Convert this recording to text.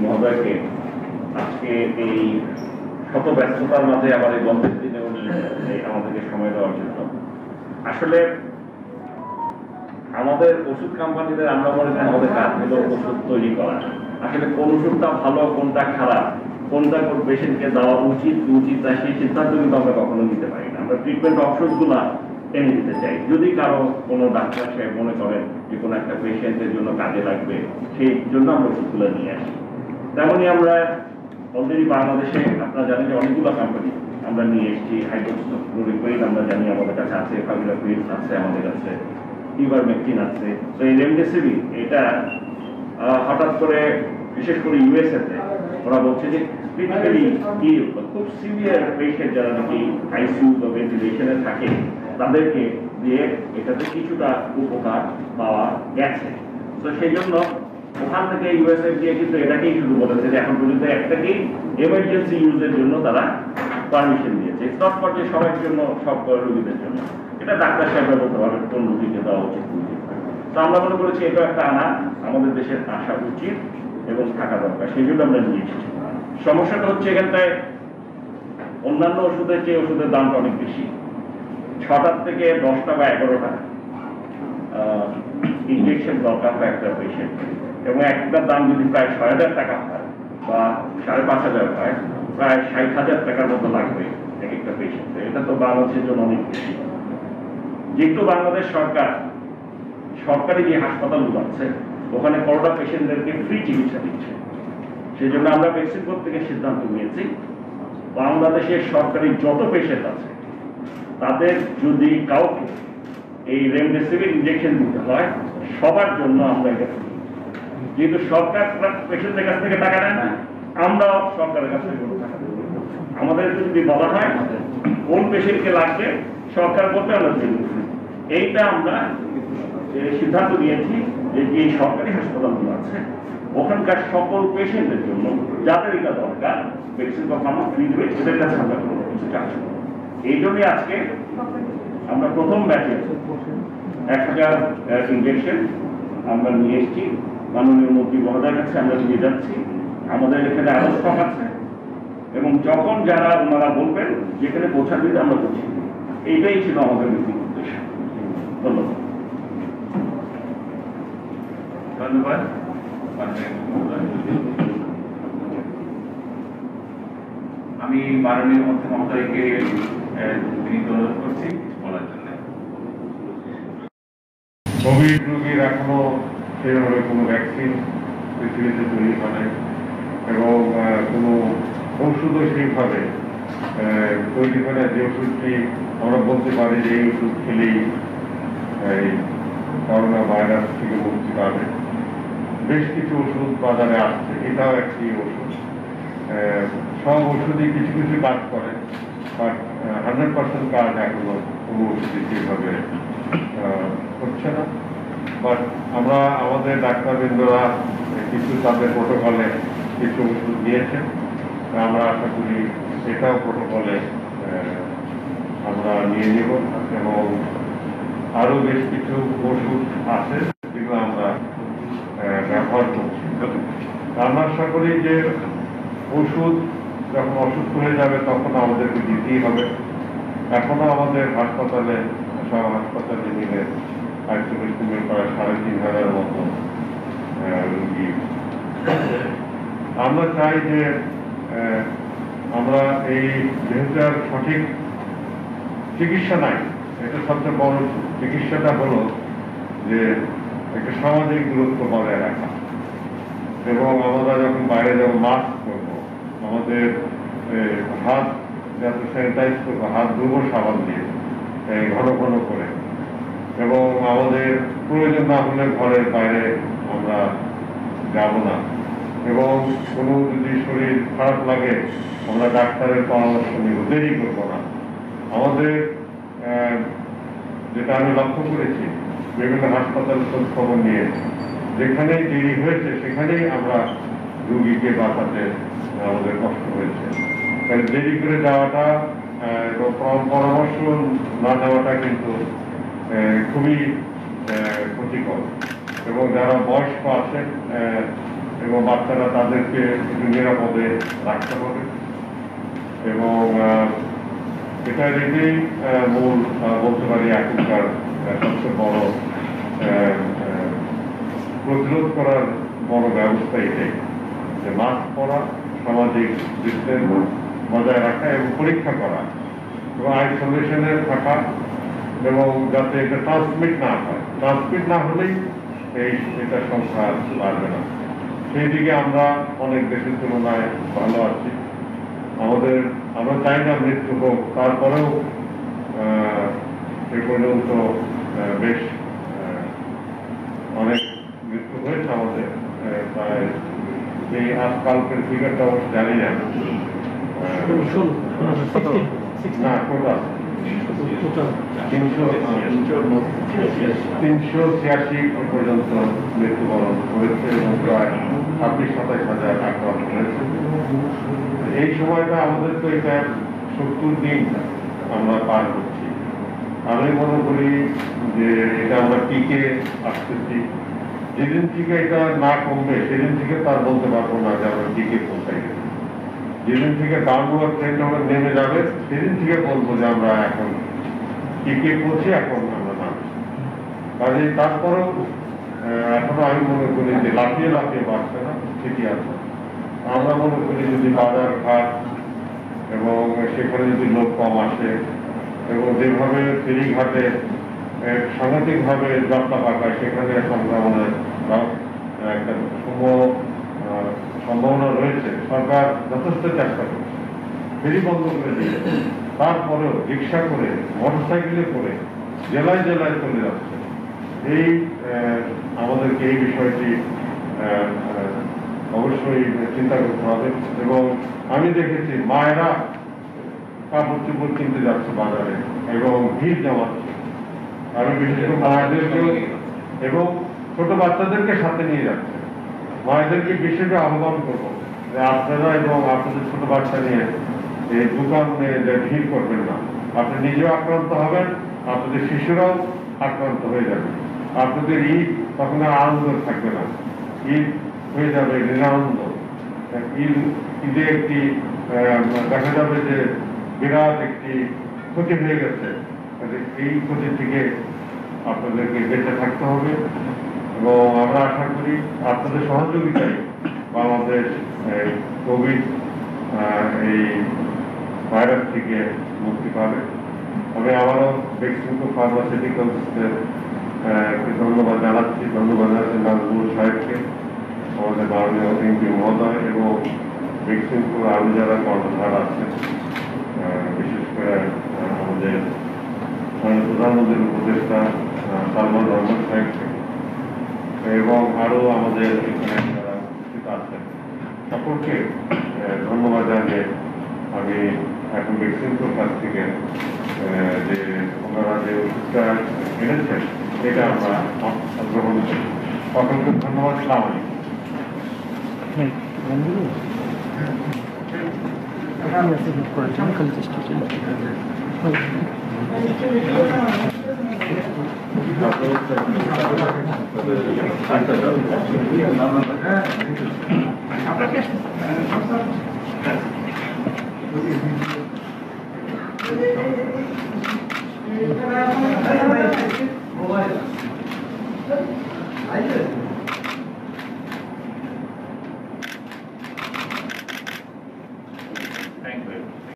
মহোদয়কে আজকে এই শত ব্যস্ততার মাঝে আবার এই বন্ধের দিনে উনি আমাদেরকে সময় দেওয়ার জন্য। আসলে আমাদের ওষুধ কোম্পানিদের আমরা মনে করি আমাদের কাজ হলো ওষুধ তৈরি করা। আসলে কোন ওষুধটা ভালো কোনটা খারাপ, কোনটা কোন পেশেন্টকে দেওয়া উচিত না সেই সিদ্ধান্ত কিন্তু আমরা কখনো নিতে পারি না। আমরা ট্রিটমেন্ট অপশনগুলো এনে দিতে চাই। যদি কারো কোনো ডাক্তার সাহেব মনে করেন যে কোনো একটা পেশেন্টের জন্য কাজে লাগবে, সেই জন্য আমরা ওষুধগুলো নিয়ে আসি। তেমনই আমরা অলরেডি বাংলাদেশে আপনারা জানেন যে অনেকগুলো কোম্পানি আমরা নিয়ে এসেছি। হাইড্রোক্সিক্লোরোকুইন আমরা জানি আমাদের কাছে আছে, ফাভিপিরাভির আছে আমাদের কাছে, ইভারমেকটিন আছে। তো এই রেমডেসিভির এটা হঠাৎ করে বিশেষ করে ইউএসএ তে ওরা বলছে যে ক্রিটিক্যালি ইল খুব সিভিয়ার পেশেন্ট যারা নাকি আইসিইউ বা ভেন্টিলেশনে থাকে তাদেরকে দিয়ে এটাতে কিছুটা উপকার পাওয়া গেছে। তো সেই জন্য ওখান থেকে ইউএসএফডিএ কিন্তু এটাকেই শুরু করেছে যে এখন পর্যন্ত একটাকেই এমার্জেন্সি ইউজের জন্য তারা পারমিশন দিয়েছে। ইটস নট ফর যে সবার জন্য, সব রোগীদের জন্য। এটা ডাক্তার সাহেবরা বলতে পারবেন কোন রোগীকে দেওয়া উচিত। তো আমরা মনে করেছি এটা একটা আনা আমাদের দেশের আসা উচিত এবং থাকা দরকার, সেই জন্য আমরা নিয়ে এসেছি। সমস্যাটা হচ্ছে এখানটায় অন্যান্য ওষুধের চেয়ে ওষুধের দামটা অনেক বেশি। 6টা থেকে 10টা বা 11টা ইনজেকশন দরকার হয় একটা পেশেন্ট, এবং একটার দাম যদি প্রায় 6,000 টাকা হয় বা 5,500 হয়, প্রায় 60,000 টাকার মতো লাগবে এক একটা পেশেন্টের। এটা তো বাংলাদেশের জন্য অনেক বেশি। যেহেতু বাংলাদেশ সরকার সরকারি যে হাসপাতালগুলো আছে ওখানে করোনা পেশেন্টদেরকে ফ্রি চিকিৎসা দিচ্ছে, সেই জন্য আমরা ভ্যাকসিন বোর্ড থেকে সিদ্ধান্ত নিয়েছি বাংলাদেশের সরকারি যত পেশেন্ট আছে তাদের যদি কাউকে এই রেমডেসিভির ইনজেকশন দিতে হয় সবার জন্য আমরা এটা করি। যেহেতু সরকার পেশেন্টের কাছ থেকে টাকা নেয় না, আমরাও সরকারের কাছ থেকে টাকা দেব। আমাদের যদি বলা হয় কোন পেশেন্টকে লাগবে সরকার বলতে আমরা দেব। এইটা আমরা সিদ্ধান্ত নিয়েছি যে যে সরকারি হাসপাতালগুলো আছে ওখানকার সকল পেশেন্টের জন্য যাদের এটা দরকার ভ্যাকসিন আমরা ফ্রি দেবে, এদের কাছে আমরা কোনো কিছু চার্জ করব। এই জন্যই আজকে আমরা প্রথম ব্যাচে 1000 ইনজেকশন আমরা নিয়ে এসেছি মাননীয় মন্ত্রী মহোদয়ের কাছে আমরা নিয়ে যাচ্ছি। আমাদের এখানে আরো স্টক আছে এবং যখন যারা ওনারা বলবেন যেখানে পৌঁছা দিতে আমরা পৌঁছে দিই। এইটাই ছিল আমাদের নীতি উদ্দেশ্য। ধন্যবাদ। ধন্যবাদ। আমি মাননীয় মন্ত্রী মহোদয়কে বিনীত অনুরোধ করছি বলার জন্য। কোভিড রোগীর এখনো সেভাবে কোনো ভ্যাকসিন পৃথিবীতে তৈরি হয় এবং কোনো ওষুধও সেইভাবে তৈরি করে যে ওষুধটি আমরা বলতে পারি যে এই ওষুধ খেলেই এই করোনা ভাইরাস থেকে মুক্তি পাবে। বেশ কিছু ওষুধ বাজারে আসছে, এটাও একটি ওষুধ। সব ওষুধই কিছু কিছু কাজ করে, বাট 100% কাজ এখনো কোনো ওষুধই সেভাবে হচ্ছে না। বাট আমরা আমাদের ডাক্তারবৃন্দরা কিছু তাদের প্রোটোকলে কিছু ওষুধ দিয়েছেন, আমরা আশা করি সেটাও প্রোটোকলে আমরা নিয়ে নেব এবং আরো বেশ কিছু ওষুধ আছে যেগুলো আমরা ব্যবহার করছি। আমরা আশা করি যে ওষুধ যখন অসুস্থ হয়ে যাবে তখন আমাদেরকে দিতেই হবে। এখনো আমাদের হাসপাতালে সব হাসপাতালে মিলে আইসোলেশনে প্রায় 3,500 মতো রোগী। আমরা চাই যে আমরা এই যেহেতু আর সঠিক চিকিৎসা নাই, এটা সবচেয়ে বড় চিকিৎসাটা হলো যে একটা সামাজিক দূরত্ব বজায় রাখা এবং আমরা যখন বাইরে যাব মাস্ক করবো, আমাদের হাত যাতে স্যানিটাইজ করবো, হাত ধুবো সাবান দিয়ে ঘন ঘন করে, এবং আমাদের প্রয়োজন না হলে ঘরের বাইরে আমরা যাব না, এবং কোনো যদি শরীর খারাপ লাগে আমরা ডাক্তারের পরামর্শ নিব, দেরি করবো না। আমাদের যেটা আমি লক্ষ্য করেছি বিভিন্ন হাসপাতাল খোঁজ খবর নিয়ে যেখানেই দেরি হয়েছে সেখানেই আমরা রোগীকে বাঁচাতে আমাদের কষ্ট হয়েছে। তাহলে দেরি করে যাওয়াটা এবং পরামর্শ না নেওয়াটা কিন্তু খুবই ক্ষতিকর, এবং যারা বয়স্ক আছেন এবং বাচ্চারা তাদেরকে একটু নিরাপদে রাখতে হবে এবং এটা এটাই মূল বলতে পারি এখনকার সবচেয়ে বড় প্রতিরোধ করার বড় ব্যবস্থা এটাই যে মাস্ক পরা, সামাজিক ডিস্টেন্স বজায় রাখা এবং পরীক্ষা করা এবং আইসোলেশনে থাকা এবং যাতে এটা ট্রান্সমিট না হয়। ট্রান্সমিট না হলেই এটা সংখ্যা বাড়বে না। সেই দিকে আমরা অনেক দেশের তুলনায় ভালো আছি। আমরা চাই না মৃত্যু হোক, তারপরেও এ পর্যন্ত বেশ অনেক মৃত্যু হয়েছে আমাদের। প্রায় এই আজকালকের ফিগারটা অবশ্য জানি না, না টোটাল 386 পর্যন্ত মৃত্যুবরণ হয়েছে এবং প্রায় 26-27 হাজার আক্রান্ত হয়েছে। এই সময়টা আমাদের তো এটা 70 দিন আমরা পার করছি। আমি মনে করি যে এটা আমরা টিকে আসতেছি। যেদিন থেকে এটা না কমবে সেদিন থেকে তার বলতে পারবো না যে আমরা টিকে পৌঁছাই গেছি। যেদিন থেকে ডাউনওয়ার্ড ট্রেন্ড আমরা নেমে যাবে সেদিন থেকে বলবো যে আমরা এখন টিকে পৌঁছে এখন আমরা নামছি। কাজে তারপরেও এখনো আমি মনে করি যে লাফিয়ে লাফিয়ে বাড়ছে না, ঠিকই আছে। আমরা মনে করি যদি বাজার ঘাট এবং সেখানে যদি লোক কম আসে এবং যেভাবে ফেরিঘাটে সাংঘাতিকভাবে যাত্রা পাকায় সেখানে সংক্রমণের একটা সম্ভাবনা রয়েছে। সরকার যথেষ্ট চেষ্টা করছে, ফেরি বন্ধ করে দিয়েছে, তারপরেও রিক্সা করে মোটরসাইকেলে করে জেলায় জেলায় চলে যাচ্ছে। আমাদেরকে এই বিষয়টি অবশ্যই চিন্তা করতে হবে। এবং আমি দেখেছি মায়েরা কাপড় চোপড় কিনতে যাচ্ছে বাজারে এবং ভিড় জমাচ্ছে। আমি বিশেষ করে মায়েদেরকে এবং ছোট বাচ্চাদেরকে সাথে নিয়ে যাচ্ছে। মায়েদেরকে বিশেষ আহ্বান করবো যে আপনারা এবং আপনাদের ছোট বাচ্চা নিয়ে এই দোকানে ভিড় করবেন না। আপনি নিজেও আক্রান্ত হবেন, আপনাদের শিশুরাও আক্রান্ত হয়ে যাবে। আপনাদের ঈদ তখন আর আনন্দ থাকবে না, ঈদ হয়ে যাবে নিরানন্দ। ঈদে একটি দেখা যাবে যে বিরাট একটি ক্ষতি হয়ে গেছে। এই ক্ষতি থেকে আপনাদেরকে বেঁচে থাকতে হবে এবং আমরা আশা করি আপনাদের সহযোগিতায় বাংলাদেশ কোভিড এই ভাইরাস থেকে মুক্তি পাবে। আমি আবারও বেক্সিমকো ফার্মাসিউটিক্যালসের ধন্যবাদ জানাচ্ছি। ধন্যবাদ জানাচ্ছি নাজমুল সাহেবকে, আমাদের মাননীয় এমপি মহোদয় এবং বেক্সিমকোর আরো যারা কর্মধার আছেন, বিশেষ করে আমাদের প্রধানমন্ত্রীর উপদেষ্টা সালমান রহমান সাহেবকে এবং আরো আমাদের এখানে যারা উপস্থিত আছেন সকলকে ধন্যবাদ জানিয়ে আমি এখন বেক্সিমকোর কাছ থেকে যে ওনারা যে ওষুধটা এনেছেন এটা আমরা গ্রহণ করি। সকলকে ধন্যবাদ। সালাম আলাইকুম।